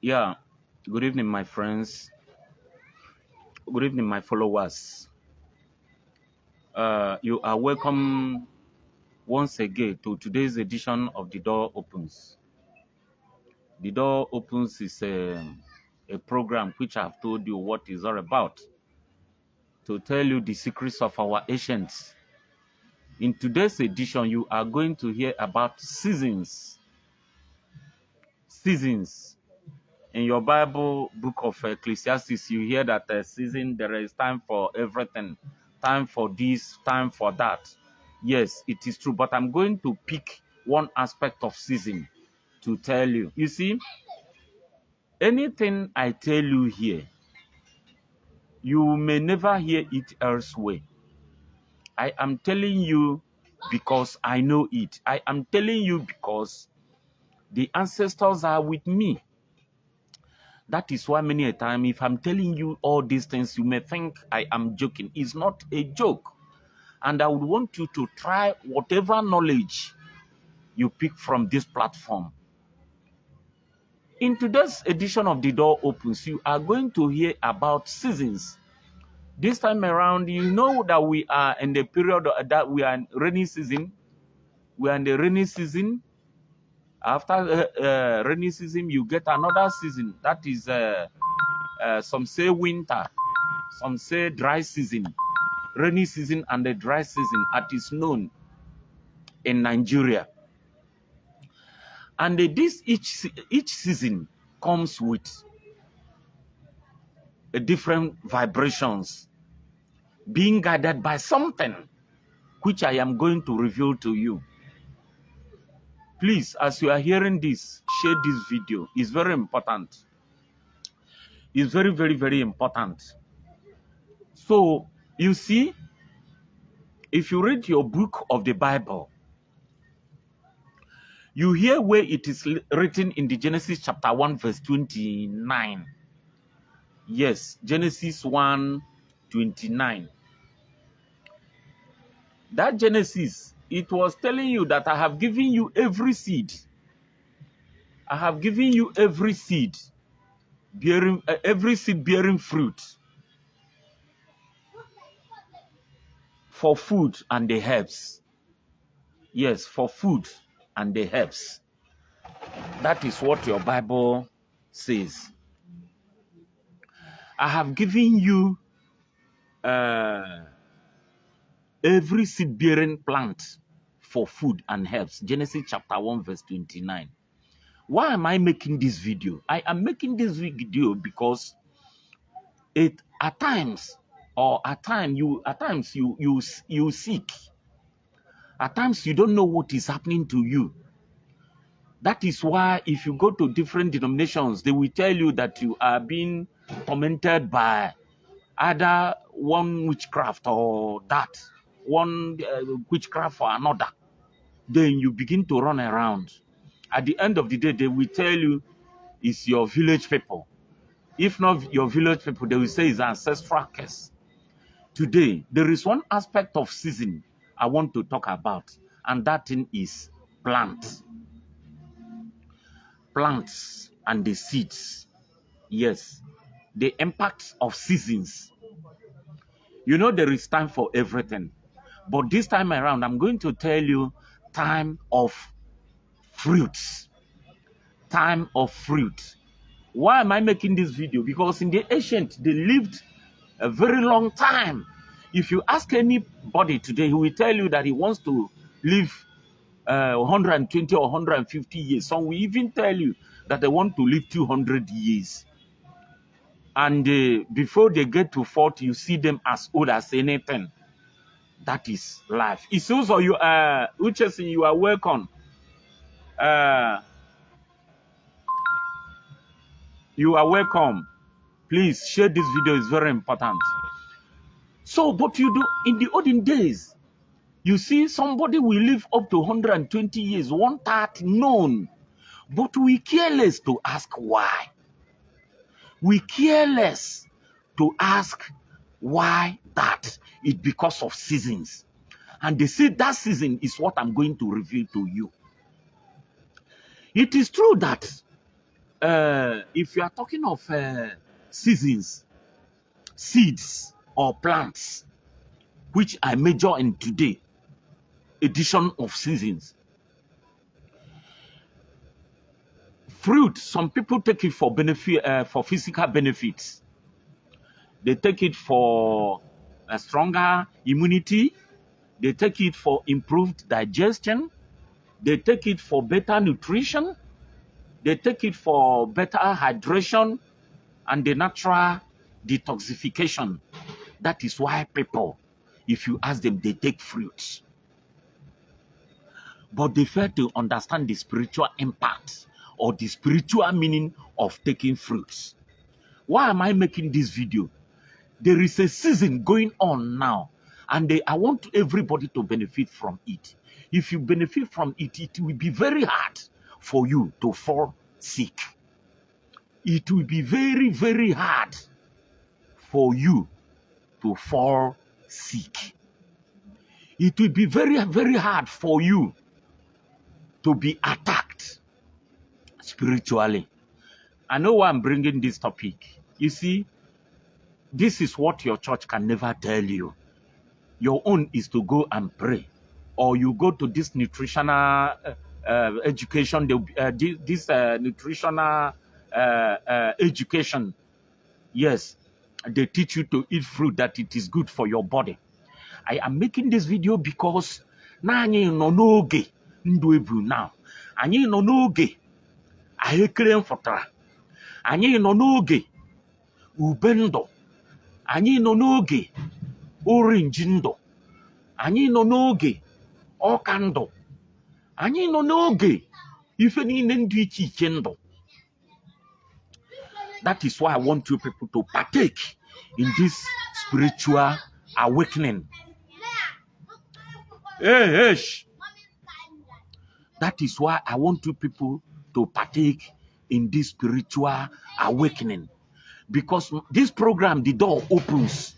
Yeah, good evening, my friends. Good evening, my followers. You are welcome once again to today's edition of The Door Opens. The Door Opens is a program which I've told you what it's all about, to tell you the secrets of our ancients. In today's edition, you are going to hear about seasons. Seasons. In your Bible book of Ecclesiastes, you hear that season, there is time for everything, time for this, time for that. Yes, it is true, but I'm going to pick one aspect of season to tell you. You see, anything I tell you here, you may never hear it elsewhere. I am telling you because I know it. I am telling you because the ancestors are with me. That is why many a time, if I'm telling you all these things, you may think I am joking. It's not a joke. And I would want you to try whatever knowledge you pick from this platform. In today's edition of The Door Opens, you are going to hear about seasons. This time around, you know that we are in the period that we are in rainy season. We are in the rainy season. After rainy season, you get another season. That is, some say winter. Some say dry season, rainy season, and the dry season, as is known in Nigeria. And each season comes with a different vibrations, being guided by something which I am going to reveal to you. Please, as you are hearing this, share this video. It's very important. It's very, very, very important. So, you see, if you read your book of the Bible, you hear where it is written in the Genesis chapter 1 verse 29. Yes, Genesis 1:29. That Genesis, it was telling you that I have given you every seed. I have given you every seed bearing fruit for food and the herbs. Yes, for food and the herbs. That is what your Bible says. I have given you every seed-bearing plant for food and herbs. Genesis chapter 1 verse 29. Why am I making this video? I am making this video because at times you seek. At times you don't know what is happening to you. That is why if you go to different denominations, they will tell you that you are being tormented by either one witchcraft or that, one witchcraft or another. Then you begin to run around. At the end of the day, they will tell you it's your village people. If not your village people, they will say it's ancestral curse. Today, there is one aspect of season I want to talk about, and that thing is plants. Plants and the seeds. Yes, the impact of seasons. You know, there is time for everything. But this time around, I'm going to tell you time of fruits. Time of fruit. Why am I making this video? Because in the ancient, they lived a very long time. If you ask anybody today, he will tell you that he wants to live 120 or 150 years. Some will even tell you that they want to live 200 years. And before they get to 40, you see them as old as anything. That is life. It's also you, Uchesin, you are welcome. You are welcome. Please share this video. It's very important. So, but you do in the olden days, you see somebody will live up to 120 years, 130 known, but we care less to ask why. We care less to ask why that. It's because of seasons. And they say that season is what I'm going to reveal to you. It is true that if you are talking of seasons, seeds or plants, which I major in today edition of seasons, fruit, some people take it for benefit, for physical benefits. They take it for a stronger immunity. They take it for improved digestion. They take it for better nutrition. They take it for better hydration and the natural detoxification. That is why people, if you ask them, they take fruits. But they fail to understand the spiritual impact or the spiritual meaning of taking fruits. Why am I making this video? There is a season going on now, and I want everybody to benefit from it. If you benefit from it, it will be very hard for you to fall sick. It will be very, very hard for you to fall sick. It will be very, very hard for you to be attacked spiritually. I know why I'm bringing this topic. You see, this is what your church can never tell you. Your own is to go and pray, or you go to this nutritional education, nutritional education. Yes, they teach you to eat fruit, that it is good for your body. I am making this video because now anyị nọ n'oge ahekere mfụtara, anyị nọ n'oge ube ndụ, anyị nọ n'oge orange ndụ, anyị nọ n'oge ọka ndụ, anyị nọ n'oge ife niile ndụ iche iche ndụ. That is why I want you people to partake in this spiritual awakening. Hey. That is why I want you people to partake in this spiritual awakening. Because this program, the door opens.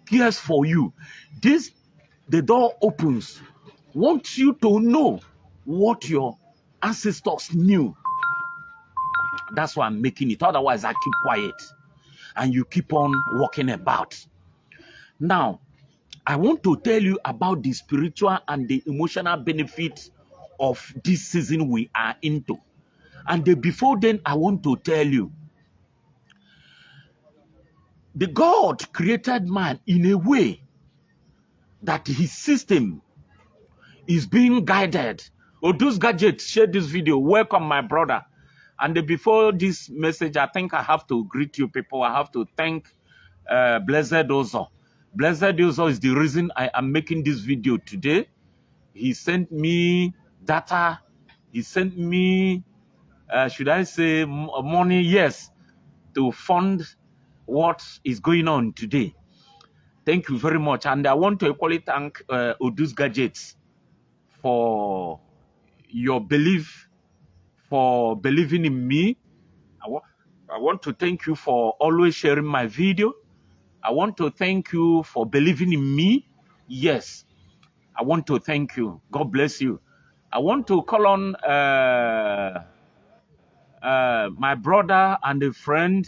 Here's for you. The door opens. Want you to know what your ancestors knew. That's why I'm making it. Otherwise, I keep quiet. And you keep on walking about. Now, I want to tell you about the spiritual and the emotional benefits of this season we are into. And before then, I want to tell you, the God created man in a way that his system is being guided. Those gadgets, share this video. Welcome, my brother. And before this message, I think I have to greet you people. I have to thank Blessed Ozo. Blessed Ozo is the reason I am making this video today. He sent me data. He sent me, should I say, money? Yes, to fund what is going on today. Thank you very much. And I want to equally thank Odus Gadgets for your belief, for believing in me. I want to thank you for always sharing my video. I want to thank you for believing in me. Yes, I want to thank you. God bless you. I want to call on my brother and a friend,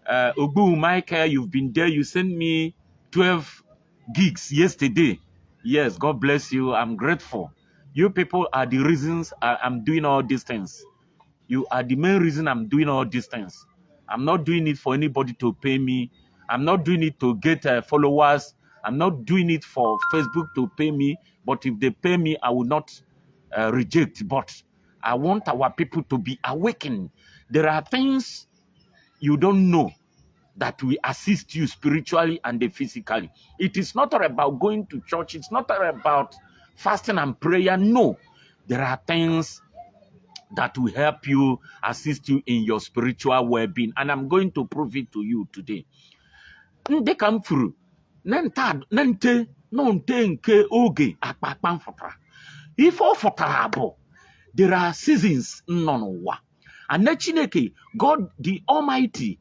Obu Michael. You've been there. You sent me 12 gigs yesterday. Yes, God bless you. I'm grateful. You people are the reasons I'm doing all these things. You are the main reason I'm doing all these things. I'm not doing it for anybody to pay me. I'm not doing it to get followers. I'm not doing it for Facebook to pay me. But if they pay me, I will not reject. But I want our people to be awakened. There are things you don't know that will assist you spiritually and physically. It is not about going to church. It's not about fasting and prayer. No. There are things that will help you, assist you in your spiritual well-being. And I'm going to prove it to you today. They come through. If all for there are seasons none. And Chineke, God the Almighty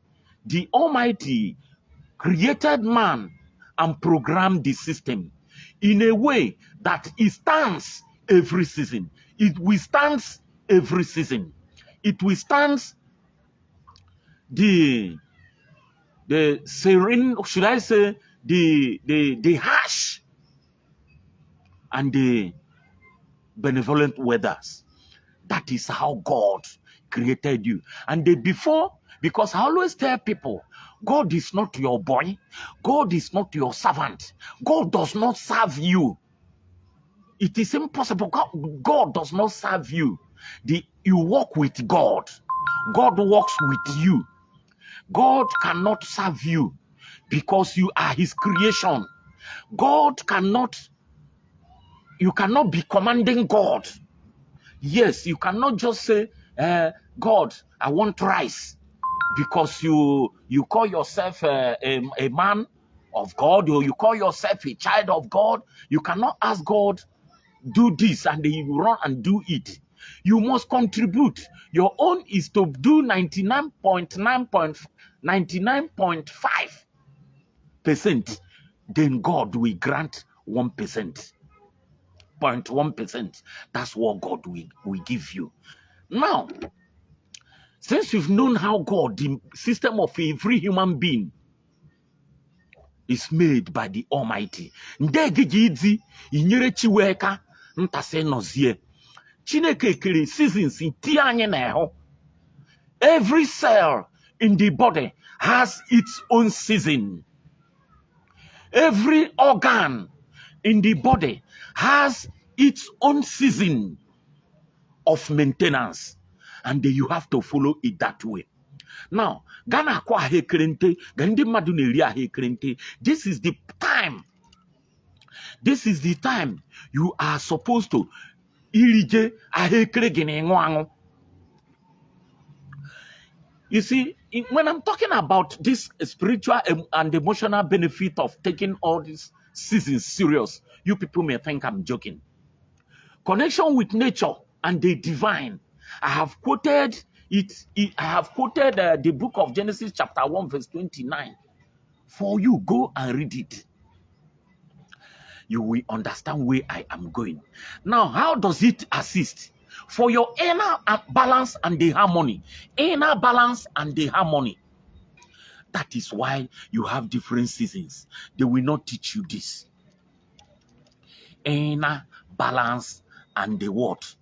created man and programmed the system in a way that it stands every season. It withstands every season. it withstands the serene, should I say, the harsh and the benevolent weathers. That is how God created you. And because I always tell people, God is not your boy. God is not your servant. God does not serve you. It is impossible. God does not serve you. You walk with God. God walks with you. God cannot serve you because you are his creation. You cannot be commanding God. Yes, you cannot just say, God, I want rice, because you call yourself a man of God, or you call yourself a child of God. You cannot ask God, do this, and then you run and do it. You must contribute. Your own is to do 99.5%. Then God will grant 1%. 0.1%. That's what God will give you. Now, since you've known how God, the system of every human being, is made by the Almighty. Chineke seasons in every cell in the body has its own season. Every organ in the body has its own season of maintenance, and you have to follow it that way. Now, Ghana kwa hekrente, gandi madu neri hekrente. This is the time. This is the time you are supposed to irige ahekre gene ngwango. You see, when I'm talking about this spiritual and emotional benefit of taking all these seasons serious, you people may think I'm joking. Connection with nature and the divine. I have quoted I have quoted the book of Genesis chapter 1 verse 29. For you, go and read it. You will understand where I am going. Now, how does it assist? For your inner balance and the harmony. Inner balance and the harmony. That is why you have different seasons. They will not teach you this. Inner balance and the what?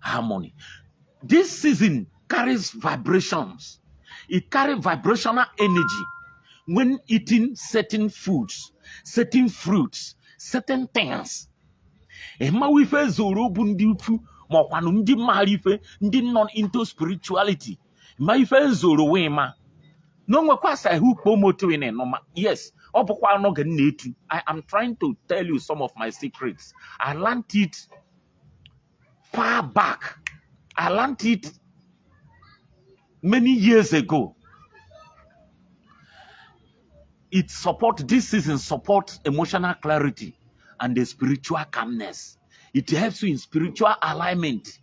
Harmony. This season carries vibrations. It carries vibrational energy when eating certain foods, certain fruits, certain things. Wife zoro bundi utu mokwanu ndi marife ndi non into spirituality. Wife zoro wema. No nwekwasa hu promote in no. Yes, obukwa no ga netu. I am trying to tell you some of my secrets. I learned it far back. I learned it many years ago. This season supports emotional clarity and the spiritual calmness. It helps you in spiritual alignment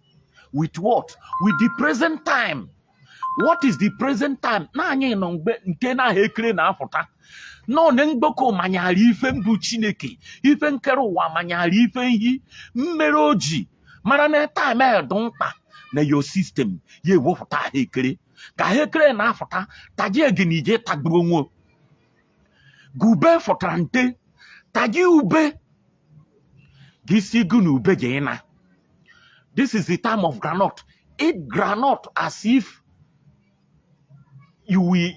with what? With the present time. What is the present time? Na anye nongbe nkena hekre na afota. No nengboko manyari ife mbu Chineke. Ife nkere ụwa manyari ife nhi mmeroji. Mara na time edonta na your system ye wofota hekre. Ka hekre na afota taji eginije tagburu nwo. Gube fotrante taji ube. Gisi gunu ube jena. This is the time of granite. Eat granite as if you will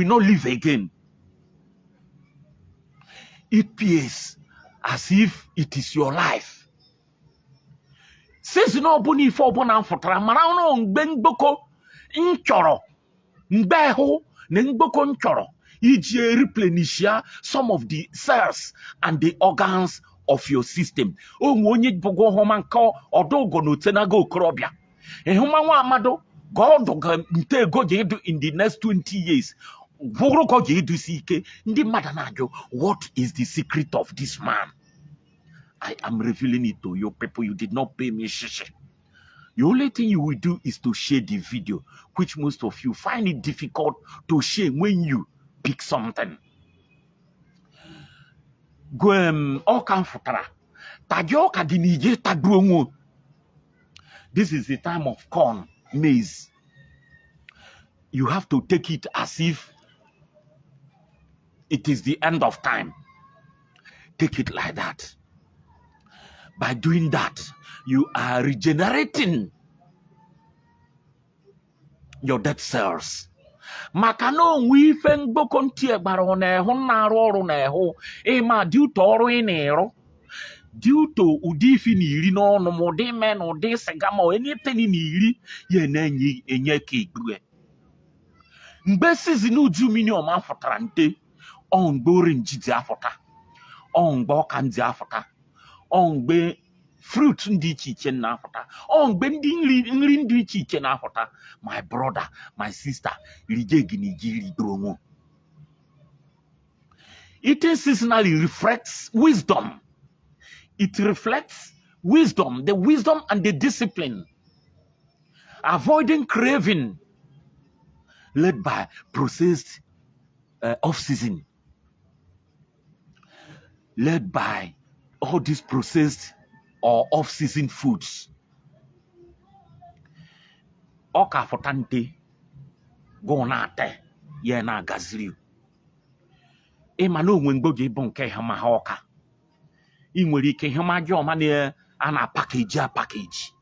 not live again. Eat peace as if it is your life. Since no buni for bona fotra marano ngboko nchoro ngbeho nengboko nchoro ije replenishia some of the cells and the organs of your system. Onye bogo homa nka odogo no tenago okorobia. Ehuma nwa amado God nte go do in the next 20 years. What is the secret of this man? I am revealing it to you people. You did not pay me shishi. The only thing you will do is to share the video, which most of you find it difficult to share when you pick something. Go all come for tajo kadinije tagrongo. This is the time of corn, maize. You have to take it as if it is the end of time. Take it like that. By doing that, you are regenerating your dead cells. Maka na onwe ife mgboko nti egbara ọ na-ehụ na-arụ ọrụ na-ehụ ịma due to ọrụ ị na-arụ, due to ụdị ifi na iri n'ọnụ ma ụdị ime na ụdị siga ma anything na iri ya na-enye ka igbue. Mgbe season uju minium afụtara nte, ọ mgbe orange dị afụta, ọ mgbe ọka ndị afụta, ọ mgbe fruit ndị iche iche na-afụta, ọ mgbe nri ndị iche iche na-afụta. My brother, my sister, eating seasonally reflects wisdom. It reflects wisdom, the wisdom and the discipline. Avoiding craving led by processed off-season, led by all these processed or off-season foods. Oka fotante go na ate ye na gaziri. E ma no nwe ngboge bụ nke ha ma ha ọka. I nwere ike ha ma jo ma na ana package.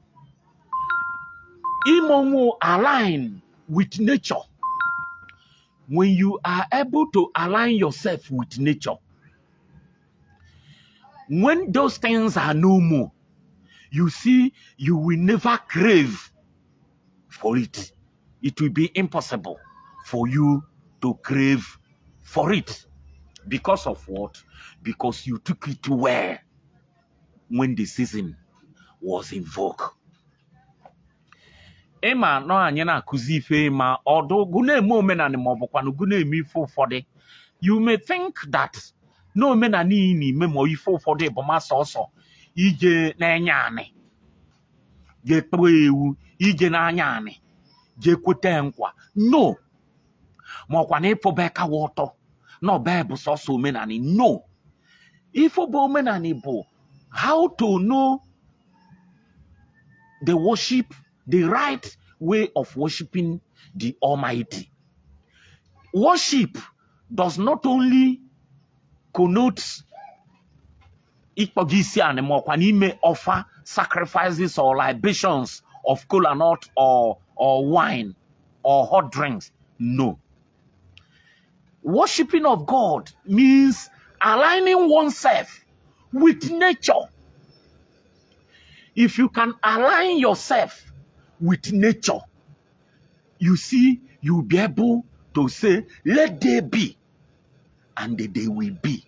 Imonwo align with nature. When you are able to align yourself with nature, when those things are no more, you see, you will never crave for it. It will be impossible for you to crave for it. Because of what? Because you took it where? When the season was in vogue. Ema no anya na akuzi ife ma odo gune eme omenani ma obukwa no gune eme ife ụfọdụ. You may think that no omenani ni ime mo ife ụfọdụ bụ ma sọsọ ije na enya ani. Je kpo ewu ije na anya ani. Je kwete nkwa. No. Ma kwa na ifo beka woto. No be bụ sọsọ omenani. No. Ifo bụ omenani bụ how to know the worship, the right way of worshiping the Almighty. Worship does not only connote offer sacrifices or libations of kola nut or wine or hot drinks. No. Worshiping of God means aligning oneself with nature. If you can align yourself with nature, you see, you'll be able to say, let there be, and they will be.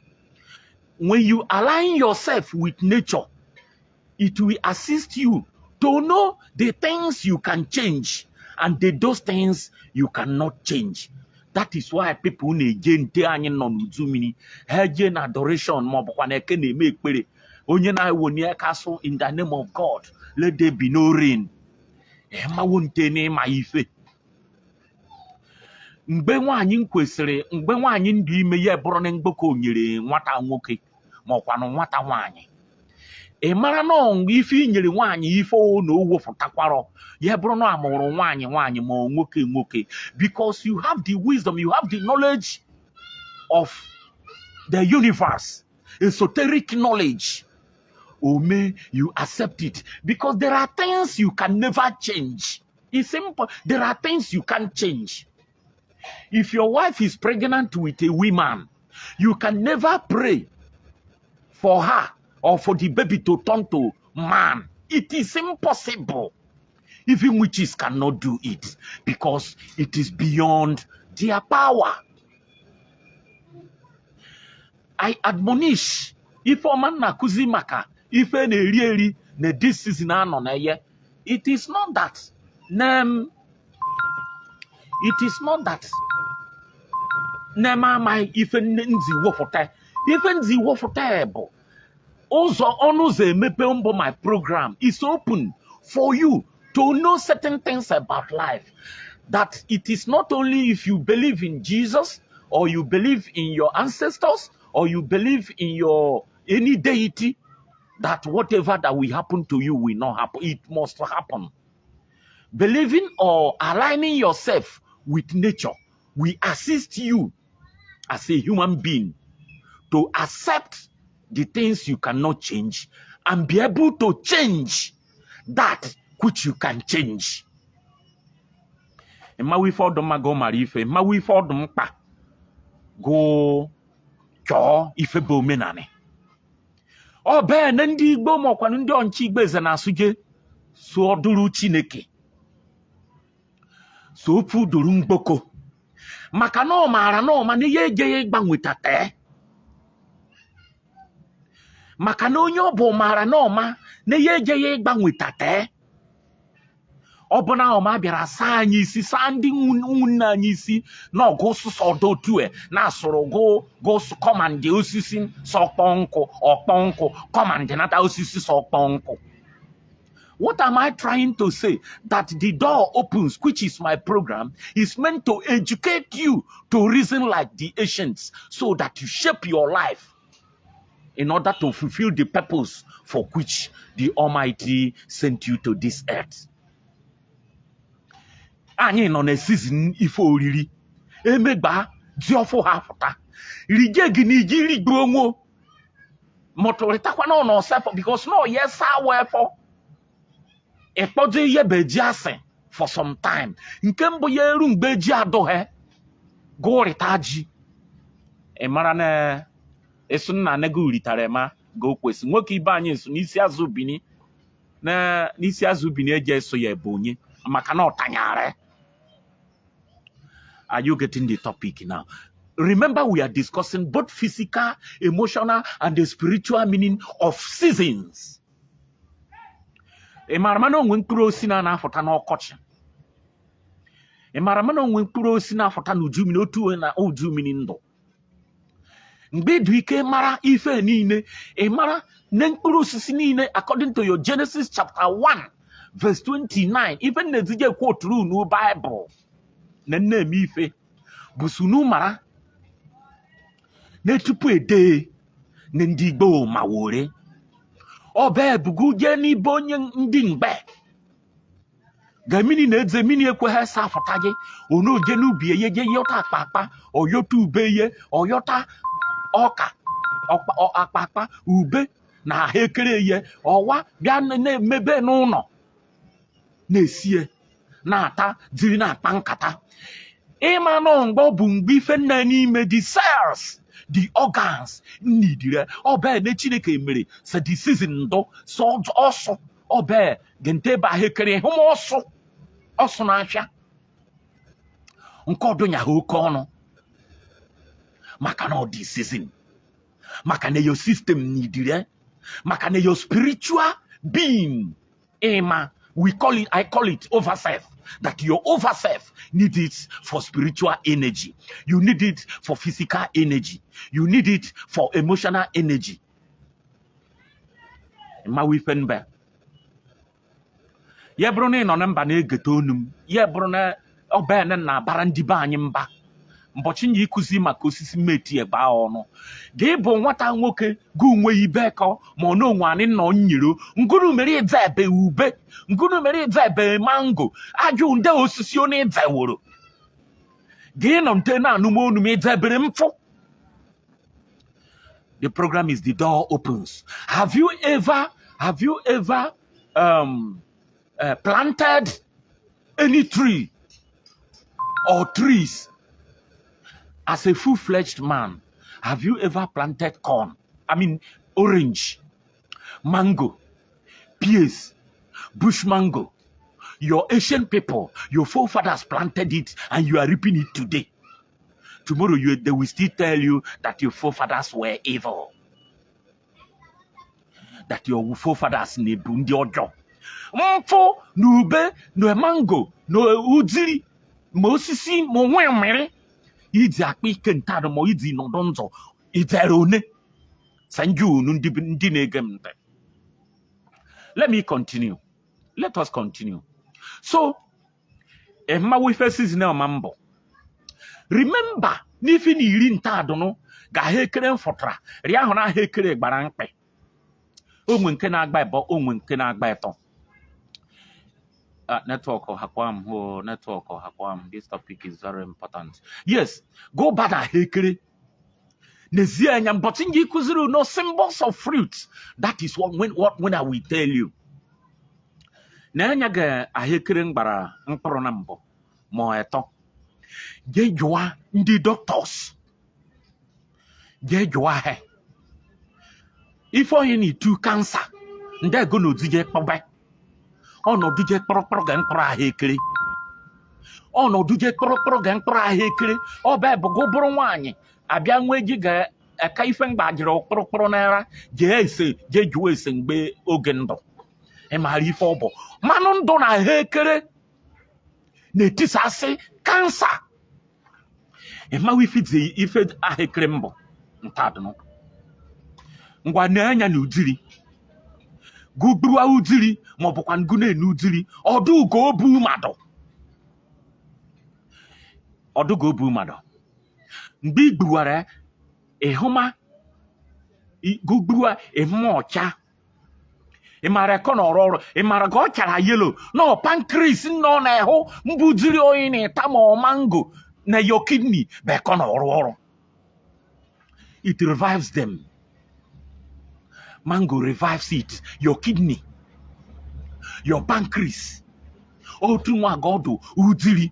When you align yourself with nature, it will assist you to know the things you can change and those things you cannot change. That is why people in adoration in the name of God, let there be no rain. Mgbe nwaanyị kwesịrị mgbe nwaanyị ndị ime ya bụrụ na mgboko nyere nwata nwoke ma ọkwanụ nwata nwaanyị. E mara na ife nyere nwaanyị ife na owofụtakwara ya bụrụ na amụrụ nwaanyị nwaanyị ma nwoke. Because you have the wisdom, you have the knowledge of the universe, esoteric knowledge. May you accept it, because there are things you can never change. It's simple. There are things you can't change. If your wife is pregnant with a woman, you can never pray for her or for the baby to turn to man. It is impossible. Even witches cannot do it because it is beyond their power. I admonish if a man nakuzi maka if any really na this season on a year, it is not that nema my even nzi wofote even zi wofotable. Also onuze mepe my program is open for you to know certain things about life. That it is not only if you believe in Jesus or you believe in your ancestors or you believe in your any deity that whatever that will happen to you will not happen. It must happen. Believing or aligning yourself with nature will assist you as a human being to accept the things you cannot change and be able to change that which you can change. Emma we for them go marife, emma we for them pa go cho ife bo menane. O be na ndi igbo mokwa ndi onchi igbo eze na asuje so oduru Chineke. So fu duru mgboko. Maka no mara no ma ne ye je gbanweta te. Maka na onye obo mara no ma ne ye je gbanweta te. Obona oma biara sa anyi isi sa ndi nwunna anyi isi na ogo suso do tue na asoro go command osisi so kponko command na ta osisi so kponko. What am I trying to say? That the door opens, which is my program, is meant to educate you to reason like the ancients so that you shape your life in order to fulfill the purpose for which the Almighty sent you to this earth. Anyị nọ na season ife oriri emegba ji ofu hafuta rije gị na iji rigbo onwo motoritakwa na no self because no yes wherefore ekpoje ye beji ase for some time nke mbụ ya eru mgbe ji adọhe gụrịta ji mara na esu nna nego ritara ma go kwesi nwoke ibe anyị esu n'isi azụ bini na n'isi azụ bini eje eso ya ebe onye maka na ọtanyare. Are you getting the topic now? Remember, we are discussing both physical, emotional, and the spiritual meaning of seasons. Emaramano winkuro sina na afota na okochi. Emaramano winkuro sina afota na ujumi no tuwe na ujumi nindo. Mgbe duike mara ife niile, emara nenkuro sisi niile according to your Genesis chapter 1 verse 29. Even nezije quote through no Bible. Nenne mi ife busunu mara netupu ede ndi Igbo mawore obe bugu je ni bonye ndi mgbe gamini na eze mini ekwe ha sa afota gi ono je nubi ye je yota akpakpa oyota ube ye oyota oka akpakpa ube na hekere ye owa bia na mebe n'ụlọ na-esie na-ata diri na-akpa nkata ịma nọ mgbe ọ bụ mgbe ife nna n'ime the cells the organs nidire ọbẹ na Chineke mere se the season ndo so ọsọ ọbẹ gente ba hekere hụ ọsọ na-afịa nke ọdụnya ha oke ọnụ maka na ọ dị season maka na your system nidire maka na your spiritual being ịma I call it overself. That your overself needs it for spiritual energy. You need it for physical energy. You need it for emotional energy. Ma we fenbe. Ye brone no namba na egetonum. Ye brone obe na barandi ba anyị mba. Mbochi nyi ikuzi maka osisi meti ebe ọnụ. Gị bụ nwata nwoke gu nwe ibe ka ma ono nwani nọ nyiro nguru mere idze ebe ube nguru mere idze ebe mango aju nde osisi oni idze woro gị nọ nte na anụmonu m idze bere mfụ. The program is the door opens. Have you ever planted any tree or trees? As a full-fledged man, have you ever planted corn? I mean, orange, mango, pears, bush mango. Your Asian people, your forefathers planted it and you are reaping it today. Tomorrow they will still tell you that your forefathers were evil. That your forefathers nebundi ojo. Mfo, nube, no mango, no uziri, mosisi, mo mwemere. Idi akpi kentado mo idi nodonzo iterone sanju ndi negemte. Let me continue. Let us continue. So, emma we faces na mambo. Remember, nifi ni iri ntado no ga hekere mfotra. Ri ahụ na hekere gbara mkpe. onwe nke na-agba ebo onwe nke na-agba eto. Network or Hakwam, oh, network or Hakwam. This topic is very important. Yes, go back to Hekere. Nezianyam, but in Yikuziru, no symbols of fruits. That is when I will tell you. Nanyaga a Hekering bara Mporonambo, Moeto. Jejua, the doctors. Jejua, he. If you need to cancer, they're going to do it. Oh no, DJ program pra hekere. Oh no, DJ program pra hekere. Oh bebo go bro nwanyi. Abia nweji ga aka ife mgbajiri okporo naira. Je ese, je juwe ese mgbe oge ndo. E mara ife obo. Manu ndo na hekere. Netisasi cancer. E ma wifi zi ife ahekere mbo. Ntado no. Ngwa na-anya na udiri. Gubru udiri mobukwan gune n'udiri odu go bu mado mgbe igbuwara ehuma gubrua emocha imara ko n'ọrụ imara go chara yellow no pancreas no na ehu mbudiri oyi ni tamo mango na your kidney be ko n'ọrụ it revives them. Mango revives it, your kidney, your pancreas. Oh, to my God, udiri.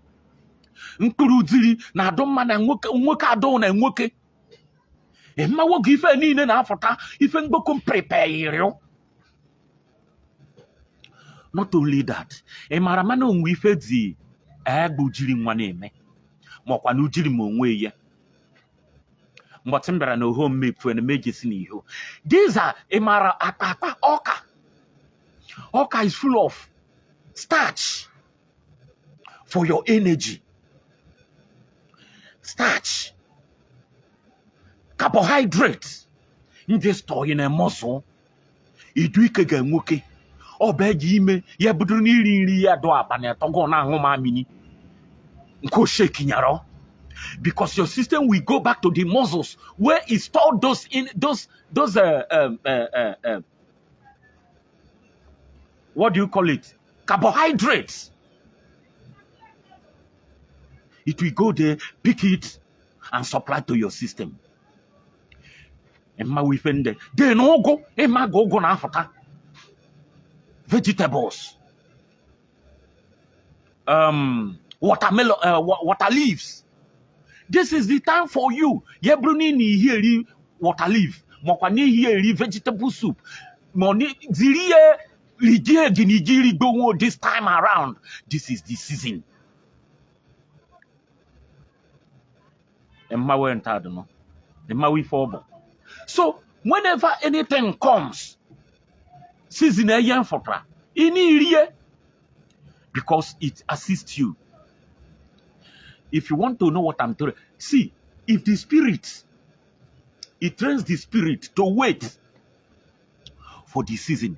Nkuru udiri na adoma na nwoke ado na nwoke. E ma wo gife niile na afota ife ngbokum prepare. Not only that, e mara mana onwe ife di egbu jiri nwa na eme. Ma kwa na ujiri mo onwe ya. Mbatimbera no home make when emergency ni ho. These are emara akapa oka. Oka is full of starch for your energy. Starch. Carbohydrates. You just store in a muscle. Iduike ga nwoke. Obeji ime ya budu ni iri ya do apane togo na ahoma mini. Nko shake nyaro. Because your system will go back to the muscles where it stored those what do you call it? Carbohydrates. It will go there, pick it, and supply to your system. Emma we find there. They no go. Emma go na Africa. Vegetables. Watermelon. Water leaves. This is the time for you. Yebruni ni here water leaf. Mokwani here vegetable soup. Moni ziriye ligie ginijiri go this time around. This is the season. Emma went out no. Emma we forbo. So whenever anything comes, season a year for tra. Ini because it assists you. If you want to know what I'm telling, see, if the spirit, it trains the spirit to wait for the season.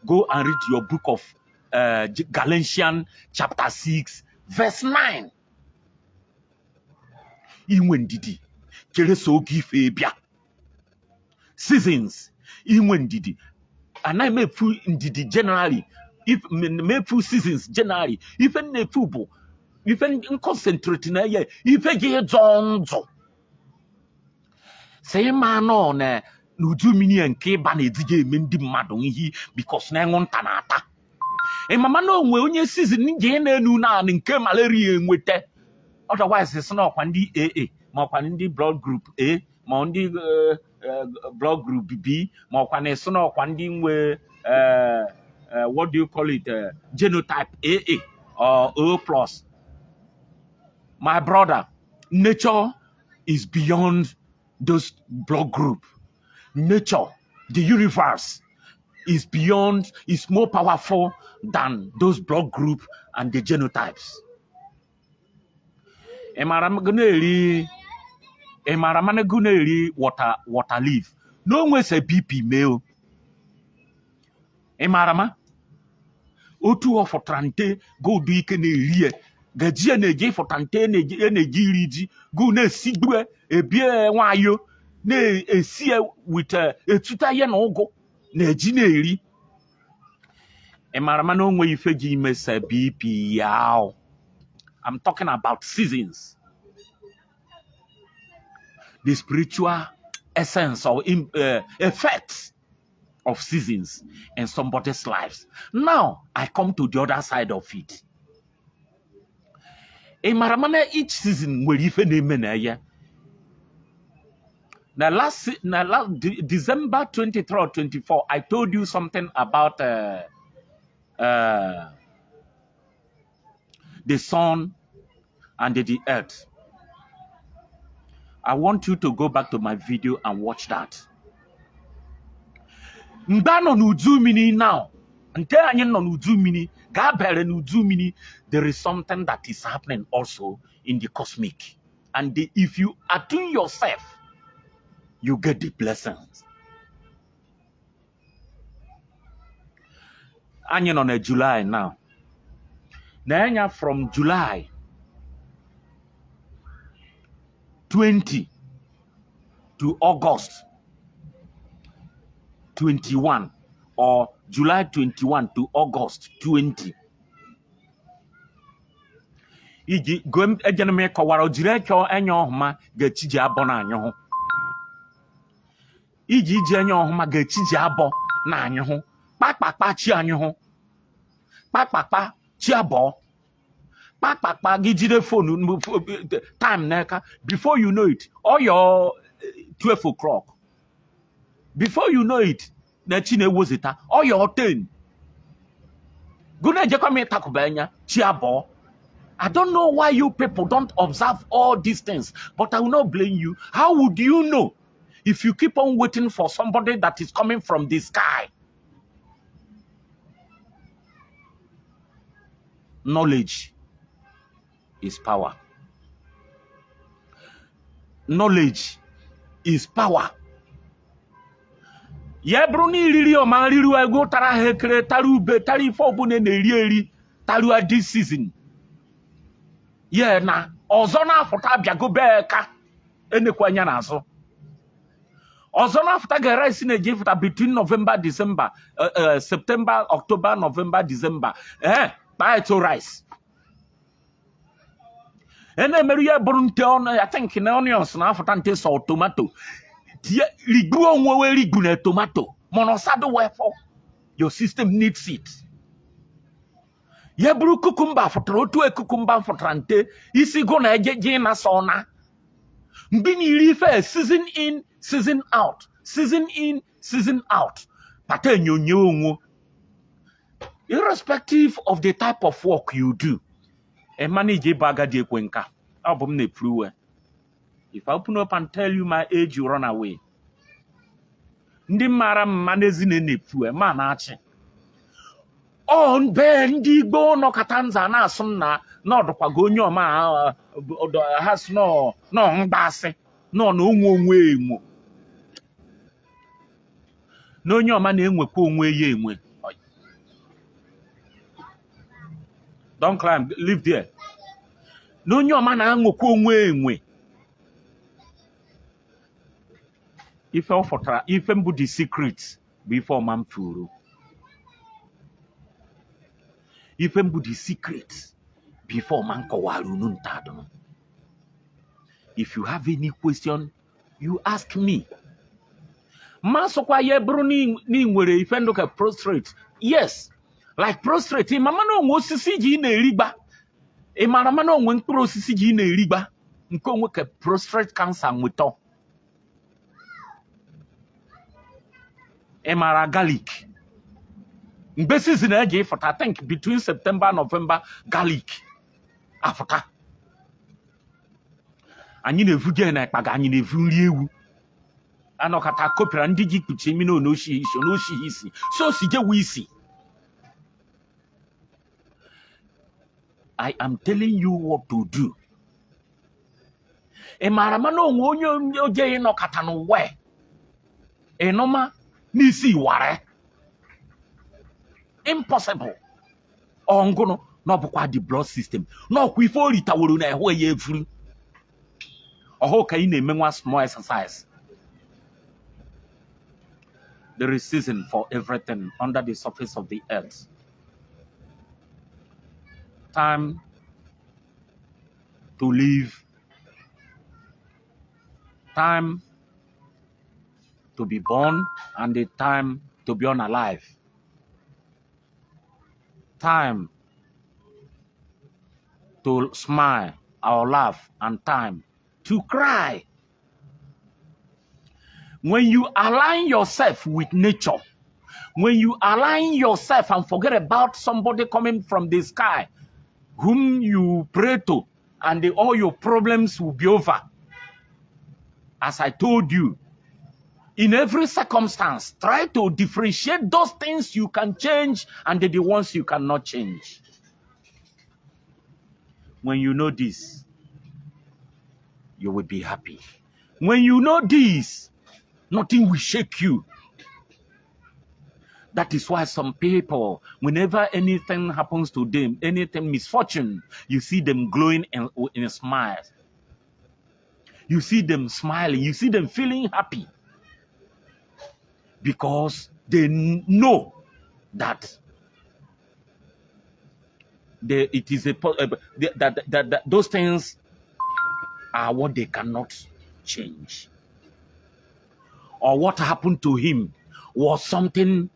Go and read your book of Galatians chapter 6, verse 9. Seasons. And I make food in generally. If make food seasons generally, even the football, even concentrate na ye, even get zonzo. Say man on nuju mini and ke ban edije mendi mmadụ ihe because na enwu ntanata. E mama no nwe onye season je na enu na nke malaria enwete. Otherwise it's not kwandi AA, ma kwandi blood group A, ma ndi blood group B, ma kwane so no kwandi nwe what do you call it, genotype AA or O+. My brother, nature is beyond those blood group. Nature, the universe is beyond, is more powerful than those blood group and the genotypes. Emaramana guneri water leaf. No one say BP male. Emarama otu of trante go do ikene rie gaji na eji fotante na eji riji gu na sigwe ebie nwayo na esi with etuta ye na ugu na eji na eri emarama na onwe ife ji imesa BP yaw. I'm talking about seasons. The spiritual essence or effects of seasons in somebody's lives. Now, I come to the other side of it. Maramana each season will even name ya. Now last December 23 or 24, I told you something about the sun and the earth. I want you to go back to my video and watch that. Mbano n'udu mini now. Until I know n'udu mini, gabere n'udu mini, there is something that is happening also in the cosmic. And if you attune yourself, you get the blessings. And on July now. Now from July 20 to August 21 or July 21 to August 20. Iji gom ejeneme kọwara jire cho enyo homa gachiji abo na anyo. Iji ji enyo homa gachiji abo na anyo. Pakpakpa chi anyo. Pakpakpa chi abo. Pakpakpa gijide phone time neka before you know it all your 12 o'clock. Before you know it, na chine wozita all your 10. Guna jekome takubenya chi abo. I don't know why you people don't observe all these things, but I will not blame you. How would you know if you keep on waiting for somebody that is coming from the sky? Knowledge is power. Knowledge is power. Yebruni riri o ma riri ego tara hekere taru be tari fo bu ne eri taru a this season. Yeah, na ọzọ na-afụta abịago bee ka enekwanya n'azụ. Ọzọ na-afụta gara isi na-eji fụta between November, December, September, October, November, December. Buy it to rice. Na-emerụ ya bụrụ nte ọnụ, I think na onions na-afụta nte so tomato. Rigbu onwe we rigu na tomato. Monosado wefọ. Your system needs it. Yebru cucumber for otu cucumber for trante isi go na eje na sona mbini rife season in season out season in season out pata nyonyo onwo irrespective of the type of work you do e manage baga di ekwenka abum na prove. If I open up and tell you my age, you run away. Ndi mara manezi ne nefu ma na achi on be ndị Igbo no katanza na asum na odokwago onye ọma has no mgbasị no onwe emo na onye ọma na-enwekwa onwe ya enwe. Don't climb, live there. Na onye ọma na-enwekwa onwe enwe. Ife ofotara ife mbu the secret before man furu. Ife mbu the secret before man kawaru nuntado. If you have any question, you ask me. Masokwa ye bro ni nwere ife ndoka prostrate. Yes, like prostrate. Mama no nwe osisi ji na erigba. E mara ma no nwe mkpụrụ osisi ji na erigba. Nke onwe ke prostrate cancer nweto. E mara garlic. Mgbe season eje ifota, I think between September and November, garlic afota. Anyị na-evuje na ekpaga, anyị na-evu nri ewu. Anọkata kopịara ndị ji kpuchi imi n'oshi isi. So si je isi. I am telling you what to do. E mara ma no onwe onye oje ịnọkata n'ụwa. Enoma n'isi ware. Impossible. Ongono no bukwa the blood system no kwa ife orita woro na ehwe ya efuru oho ka ị na-eme nwa small exercise. There is season for everything under the surface of the earth. Time to live, time to be born, and the time to be unalive. Time to smile or laugh, and time to cry. When you align yourself with nature, when you align yourself and forget about somebody coming from the sky, whom you pray to, and all your problems will be over. As I told you, in every circumstance, try to differentiate those things you can change and the ones you cannot change. When you know this, you will be happy. When you know this, nothing will shake you. That is why some people, whenever anything happens to them, anything misfortune, you see them glowing in a smile. You see them smiling. You see them feeling happy. Because they know that that those things are what they cannot change. Or what happened to him was something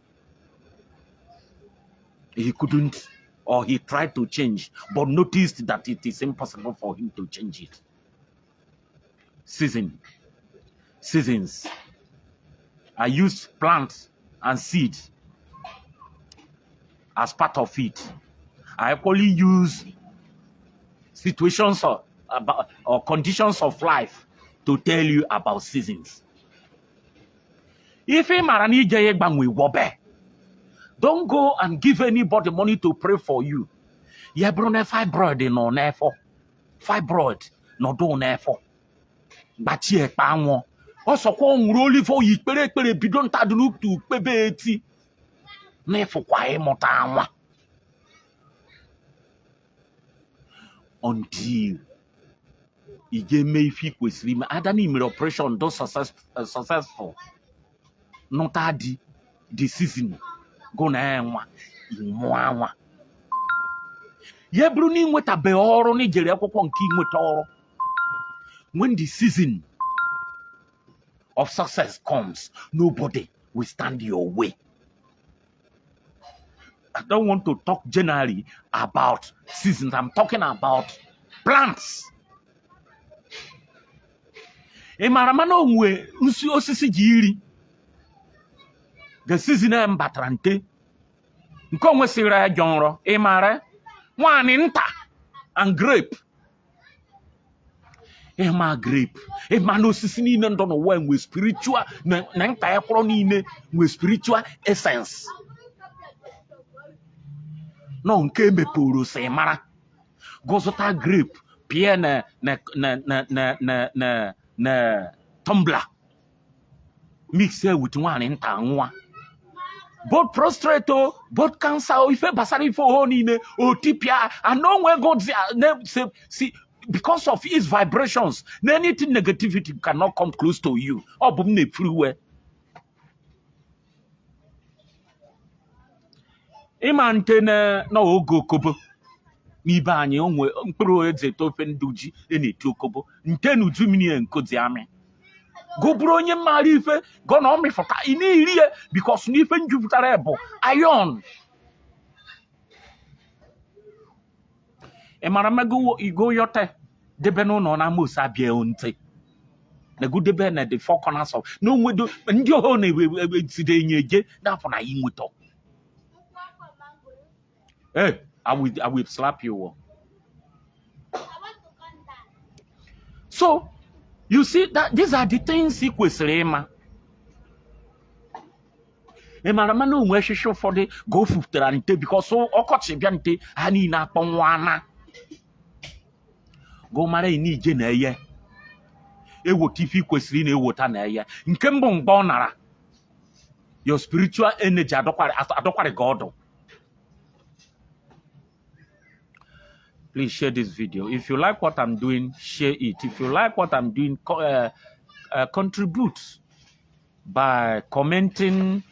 he couldn't, or he tried to change, but noticed that it is impossible for him to change it. Seasons. I use plants and seeds as part of it. I actually use situations or conditions of life to tell you about seasons. If don't go and give anybody money to pray for you. Yeah, bro, fibroid no nefo. Fibroid no do nefo. But ye panwo. Also ko nroli fo yi pere bidon tadunu tu pebeti. Nefo kwa e mota anwa. Until ije me ifi kwesiri ma adani mere operation do successful. Not adi the season. Go na enwa inwa ye bru ni nweta be oro ni jere akwụkwọ nke inweta oro. When the season of success comes, nobody will stand your way. I don't want to talk generally about seasons. I'm talking about plants. Emaramano nwe nsi osisi jiri. The season em batrante. Nkonwe sire jonro. Emare nwani nta and grape. Ema grape. Ema no osisi ni ndo no wa nwe spiritual na nta ekro ni nwe spiritual essence. No nke meporo se mara. Gozota grape pie na tumbler. Mix it with one in nwa. Both prostrate, both cancer, if a basari for honey, or tipia, and no where God see because of his vibrations, anything negativity cannot come close to you. Or boom freeway. Imantene no go kobo. Nibanye onwe mpro eze tofen duji eni tokobo. Ntenu jumini enkozi ame. Go bronye marife, go no me fota ini iriye because nife njuputara ebo iron. E maramego igo yote debe no no na mosa bia onte. Na good debe na the four corners of no wedo ndi ho na side nyeje na for na yinweto. Hey, I will slap you. So you see that these are the things he kwesịrị ịma na onwe ehihie ụfọdụ go fuftara nte because ọkọchị bịa nte ha niile akpọnwana go mara ini ije na eye ewota ife kwesịrị na ewota na eye nke mbụ mgbe ọ nara your spiritual energy adọkwara gị ọdụ please share this video. If you like what I'm doing, share it. If you like what I'm doing, contribute by commenting,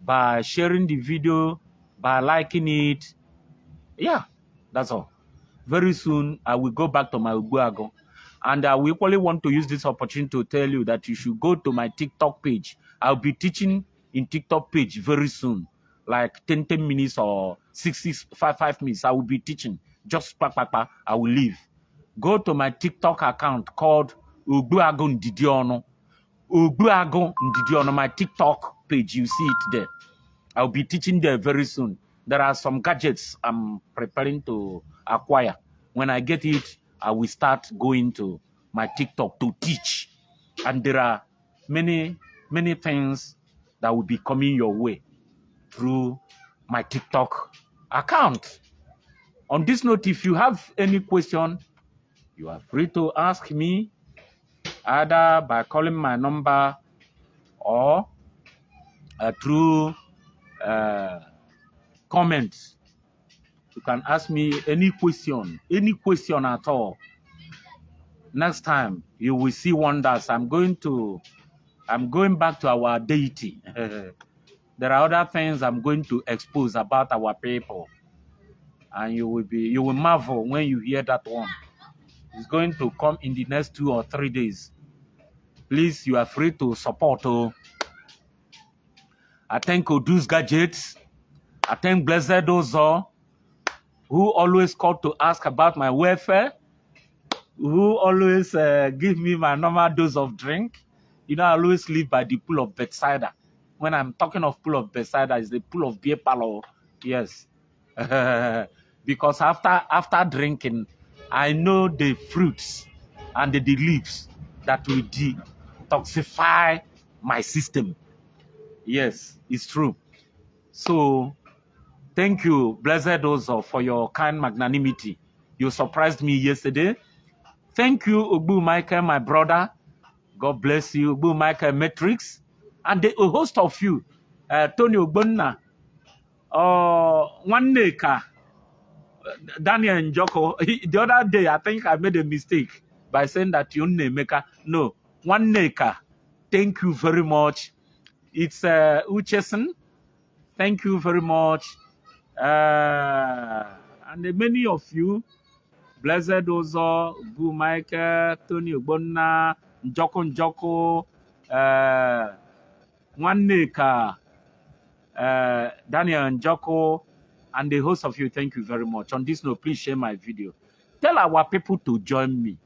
by sharing the video, by liking it. Yeah, that's all. Very soon, I will go back to my Ogbuagu. And I will equally want to use this opportunity to tell you that you should go to my TikTok page. I'll be teaching in TikTok page very soon. Like 10 minutes or 5 minutes. I will be teaching. Just I will leave. Go to my TikTok account called Ogbuagu Ndidiono. Ogbuagu Ndidiono, my TikTok page. You see it there. I'll be teaching there very soon. There are some gadgets I'm preparing to acquire. When I get it, I will start going to my TikTok to teach. And there are many things that will be coming your way through my TikTok account. On this note, if you have any question, you are free to ask me either by calling my number or through comments. You can ask me any question at all. Next time you will see wonders. I'm going back to our deity. There are other things I'm going to expose about our people, and you will marvel when you hear that one. It's going to come in the next 2 or 3 days. Please, you are free to support. I thank Odu's Gadgets. I thank Blessed Ozo, who always call to ask about my welfare, who always give me my normal dose of drink. You know, I always live by the pool of Bethsaida. When I'm talking of pool of Bethsaida, it's the pool of beer parlor. Yes. Because after drinking, I know the fruits and the leaves that will detoxify my system. Yes, it's true. So, thank you, Blessed Ozo, for your kind magnanimity. You surprised me yesterday. Thank you, Ogbu Michael, my brother. God bless you, Ogbu Michael Matrix. And a host of you, Tony Ogbonna, Waneka, Daniel Njoko. The other day, I think I made a mistake by saying that you Meka. No, Waneka. Thank you very much. It's Ucheson. Thank you very much. And many of you, Blessed Ozo, Ogbu Michael, Tony Ogbonna, Njoko, Waneka, Daniel Njoko, and the host of you, thank you very much. On this note, please share my video. Tell our people to join me.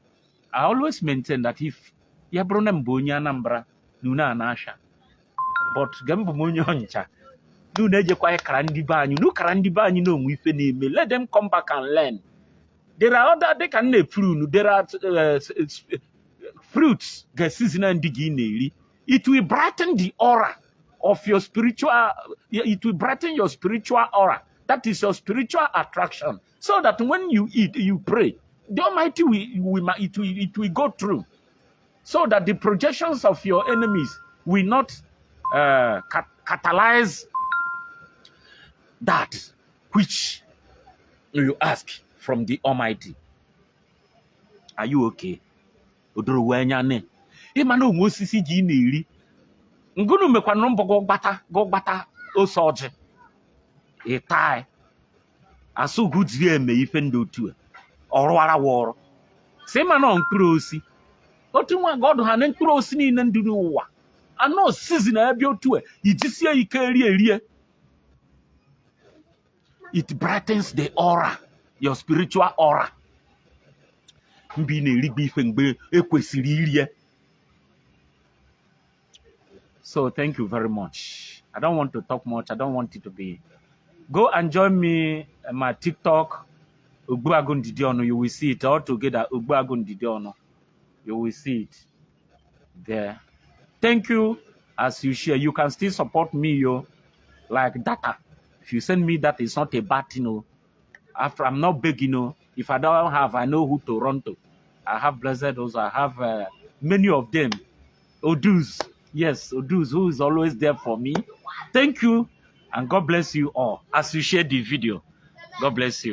I always maintain that if Yabronem Bonya Nambra, Nuna Nasha, but Gambo Munyoncha, do neje kwa karandi banyu, no karandi banyu no mwifeneme. Let them come back and learn. There are other, they can prune. There are fruits, it will brighten the aura of your spiritual, it will brighten your spiritual aura. That is your spiritual attraction. So that when you eat, you pray, the Almighty it will go through. So that the projections of your enemies will not catalyze that which you ask from the Almighty. Are you okay? Odorowanyane. Imano ngosisi ji na-eri. Ngunu mekwa nombo go gbata osoje. Itai. Asu gudzi eme ife ndị otu a. Ọrụara wọrọ. Si mana mkpụrụ osi. Otu nwa God ha na mkpụrụ osi niile ndị n'ụwa. Ano season ebe otu a, ijisie ike erie. It brightens the aura, your spiritual aura. Mbi na-erigbe ife mgbe ekwesịrị irie. So thank you very much. I don't want to talk much. I don't want it to be. Go and join me on my TikTok, Ogbuagu Ndidiono. You will see it all together, Ogbuagu Ndidiono. You will see it there. Thank you. As you share, you can still support me, like data. If you send me that, it's not a bad thing, After I'm not begging, if I don't have, I know who to run to. I have Blessed Ozo. I have many of them. Odus. Yes, Odus, who is always there for me. Thank you, and God bless you all as you share the video. God bless you.